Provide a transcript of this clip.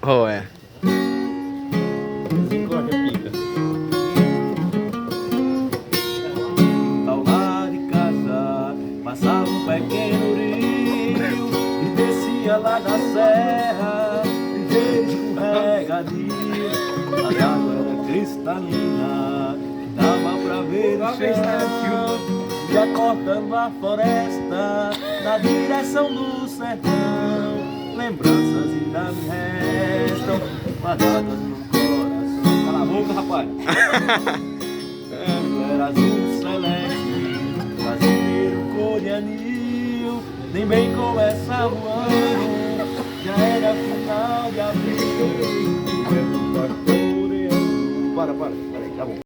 Oh, é. Misericórdia, pica. Ao lado de casa passava um pequeno rio e descia lá da serra, ligeiro escorregadio. A água era cristalina, dava pra ver o chão, já cortando a floresta na direção do sertão. Lembranças ainda me restam, guardadas no coração. Cala a boca, rapaz! Tu eras um celeste, brasileiro cor de anil. Nem bem começava o ano, já era final de abril. E vento para.